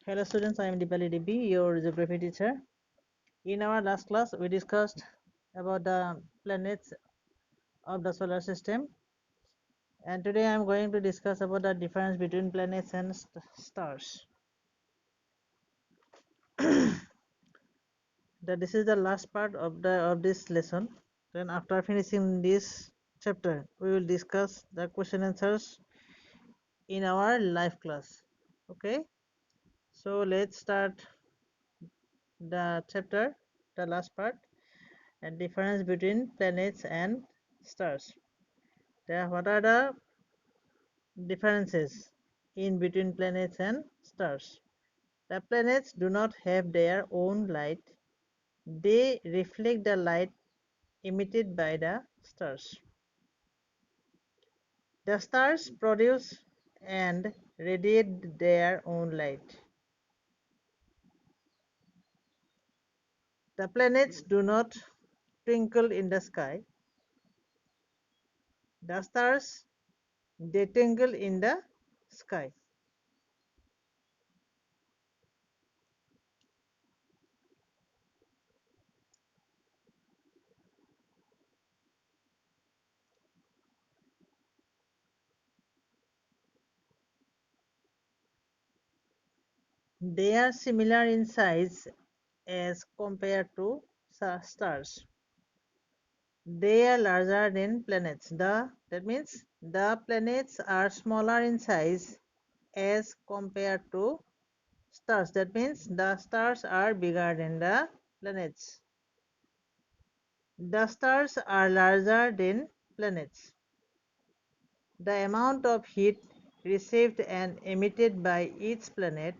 Hello students, I am Dipali Devi, your geography teacher. In our last class, we discussed about the planets of the solar system, and today I am going to discuss about the difference between planets and stars. This is the last part of this lesson. Then after finishing this chapter, we will discuss the question answers in our live class. Okay, so let's start the chapter, the last part, and difference between planets and stars. What are the differences in between planets and stars? The planets do not have their own light. They reflect the light emitted by the stars. The stars produce and radiate their own light. The planets do not twinkle in the sky. The stars, they twinkle in the sky. They are similar in size as compared to stars. They are larger than planets. That means the planets are smaller in size as compared to stars. That means the stars are bigger than the planets. The stars are larger than planets. The amount of heat received and emitted by each planet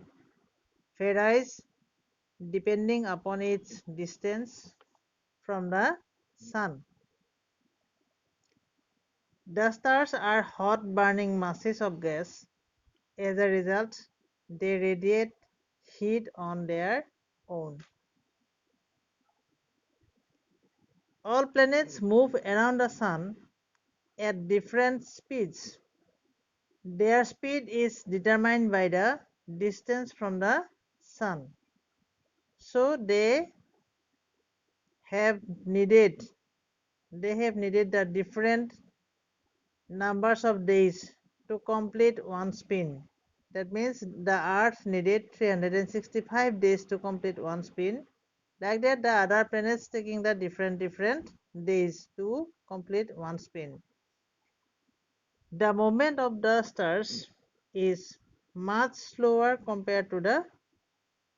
varies depending upon its distance from the sun. The stars are hot burning masses of gas. As a result, they radiate heat on their own. All planets move around the sun at different speeds. Their speed is determined by the distance from the sun. So have needed they have needed the different numbers of days to complete one spin. That means the Earth needed 365 days to complete one spin. Like that, the other planets taking the different days to complete one spin. The movement of the stars is much slower compared to the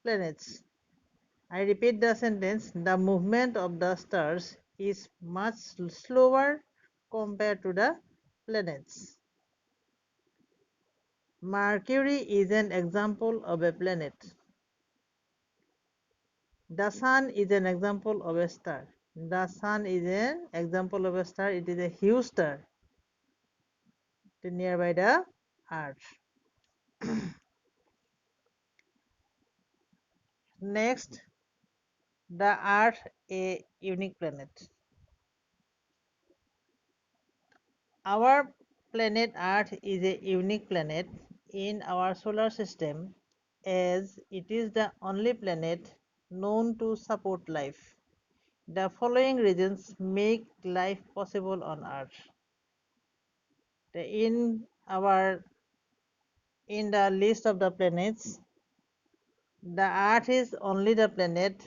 planets. I repeat the sentence, the movement of the stars is much slower compared to the planets. Mercury is an example of a planet. The sun is an example of a star. The sun is an example of a star. It is a huge star nearby the Earth. Next, the Earth, a unique planet. Our planet Earth is a unique planet in our solar system as it is the only planet known to support life. The following reasons make life possible on Earth. In the list of the planets, the Earth is only the planet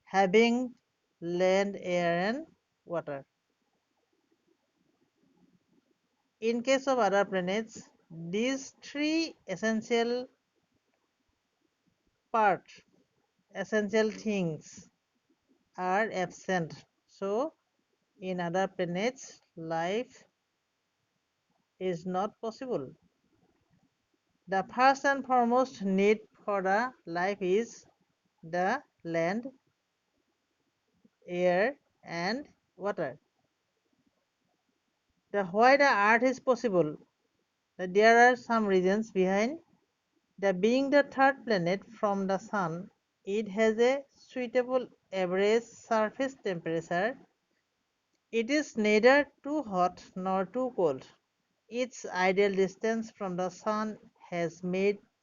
having land, air, and water. In case of other planets, these three parts, essential things are absent. So, in other planets, life is not possible. The first and foremost need for the life is the land, air, and water. Why the Earth is possible? There are some reasons behind. Being the third planet from the Sun, it has a suitable average surface temperature. It is neither too hot nor too cold. Its ideal distance from the Sun has made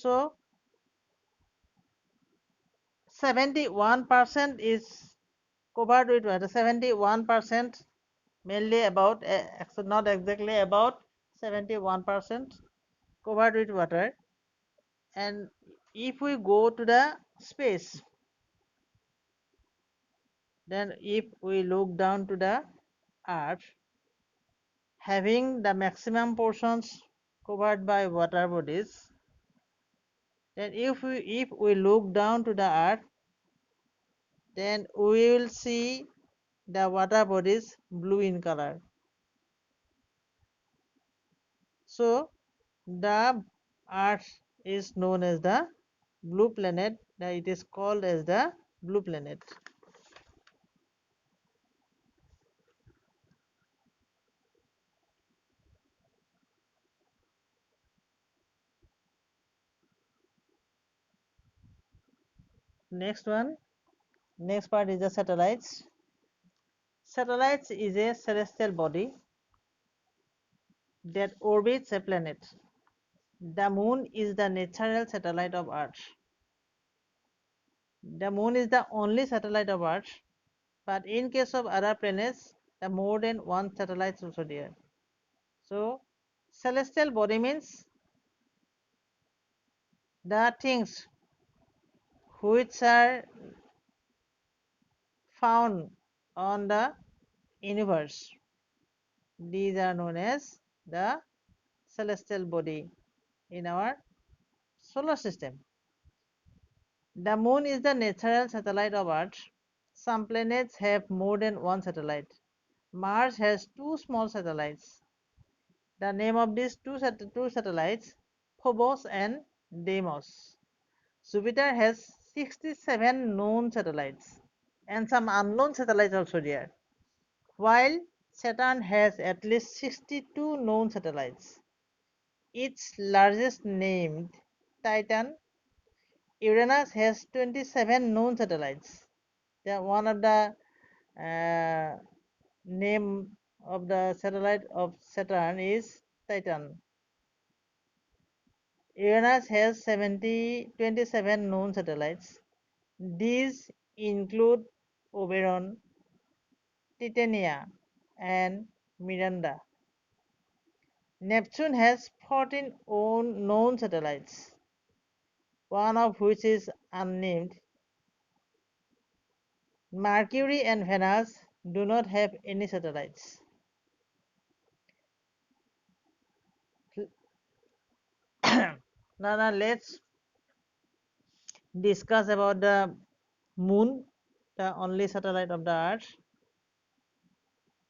So 71% is covered with water. 71% mainly about, not exactly about, 71% covered with water. And if we go to the space, then if we look down to the earth, having the maximum portions covered by water bodies, then if we look down to the earth, then we will see the water bodies blue in color. So the earth is known as the blue planet. It is called as the blue planet. Next one, next part is the satellites. Satellites is a celestial body that orbits a planet. The moon is the natural satellite of Earth. The moon is the only satellite of Earth, but in case of other planets, the more than one satellite is also there. So, celestial body means the things which are found on the universe. These are known as the celestial body in our solar system. The moon is the natural satellite of Earth. Some planets have more than one satellite. Mars has two small satellites. The name of these two satellites, Phobos and Deimos. Jupiter has 67 known satellites and some unknown satellites also there, while Saturn has at least 62 known satellites. Its largest named Titan. Uranus has 27 known satellites. One of the name of the satellite of Saturn is Titan. Uranus has 27 known satellites. These include Oberon, Titania, and Miranda. Neptune has 14 known satellites, one of which is unnamed. Mercury and Venus do not have any satellites. Now let's discuss about the moon, the only satellite of the earth.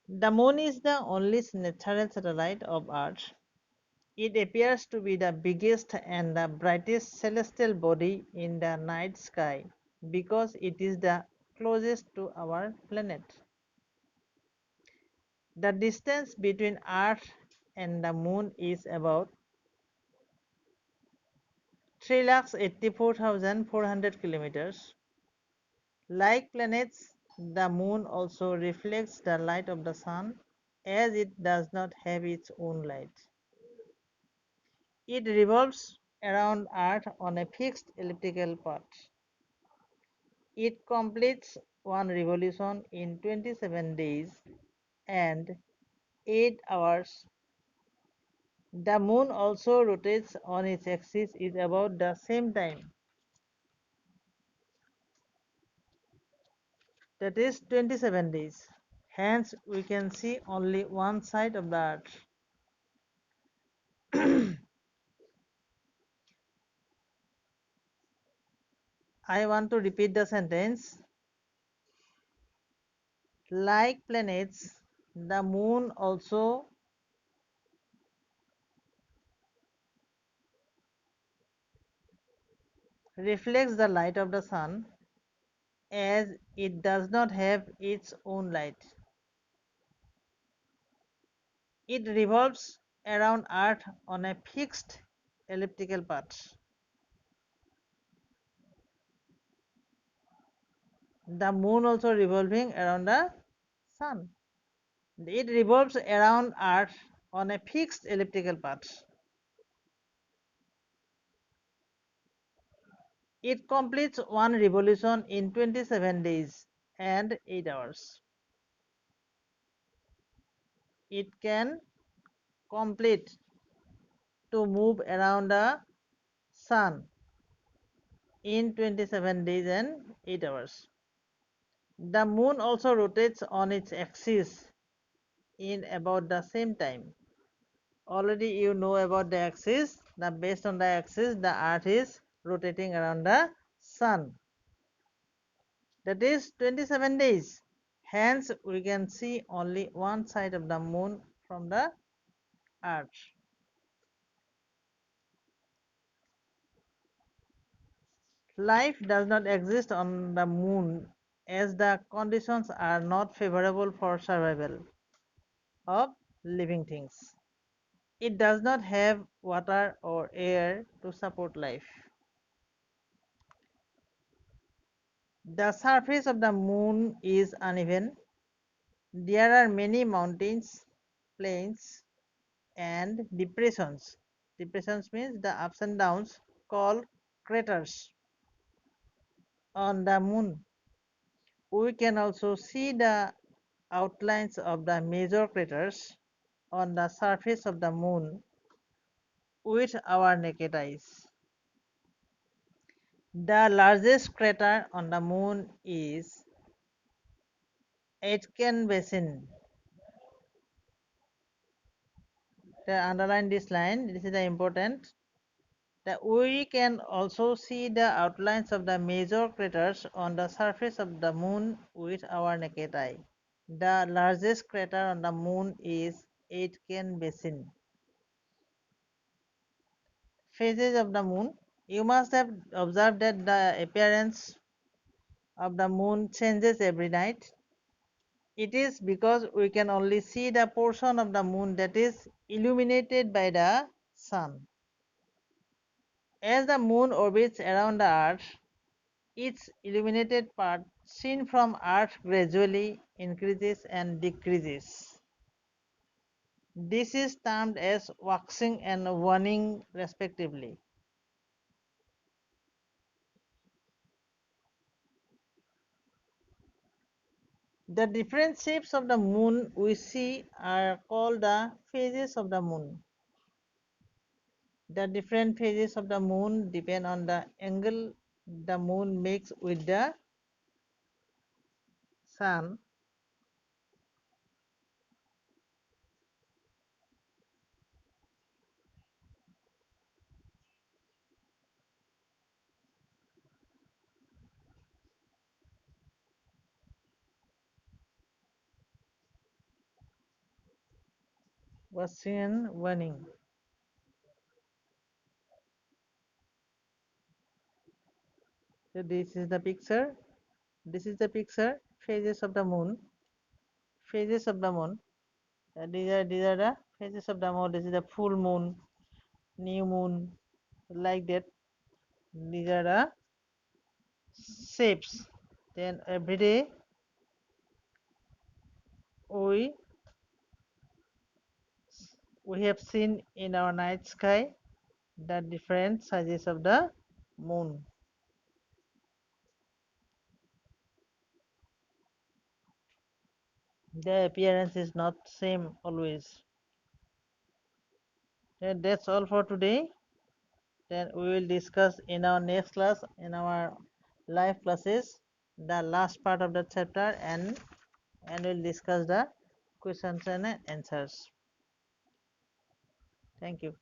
The moon is the only natural satellite of earth. It appears to be the biggest and the brightest celestial body in the night sky because it is the closest to our planet. The distance between earth and the moon is about 3,84,400 kilometers. Like planets, the moon also reflects the light of the sun as it does not have its own light. It revolves around Earth on a fixed elliptical path. It completes one revolution in 27 days and 8 hours. The moon also rotates on its axis is about the same time, that is 27 days. Hence, we can see only one side of the earth. I want to repeat the sentence. Like planets, the moon also reflects the light of the sun as it does not have its own light. It revolves around Earth on a fixed elliptical path. The moon also revolving around the sun. It revolves around Earth on a fixed elliptical path. It completes one revolution in 27 days and 8 hours. It can complete to move around the sun in 27 days and 8 hours. The moon also rotates on its axis in about the same time. Already you know about the axis. Now based on the axis, the earth is rotating around the sun. That is 27 days. Hence we can see only one side of the moon from the earth. Life does not exist on the moon as the conditions are not favorable for survival of living things. It does not have water or air to support life. The surface of the moon is uneven. There are many mountains, plains, and depressions. Depressions means the ups and downs called craters on the moon. We can also see the outlines of the major craters on the surface of the moon with our naked eyes. The largest crater on the moon is Aitken Basin. Underline this line. This is the important. We can also see the outlines of the major craters on the surface of the moon with our naked eye. The largest crater on the moon is Aitken Basin. Phases of the moon. You must have observed that the appearance of the moon changes every night. It is because we can only see the portion of the moon that is illuminated by the sun. As the moon orbits around the earth, its illuminated part seen from earth gradually increases and decreases. This is termed as waxing and waning respectively. The different shapes of the moon we see are called the phases of the moon. The different phases of the moon depend on the angle the moon makes with the sun. Waxing and waning. So this is the picture. This is the picture. Phases of the moon. Phases of the moon. These are the phases of the moon. This is the full moon, new moon, like that. These are the shapes. Then every day we we have seen in our night sky the different sizes of the moon. The appearance is not same always. Then that's all for today. Then we will discuss in our next class, in our live classes, the last part of the chapter, and we'll discuss the questions and answers. Thank you.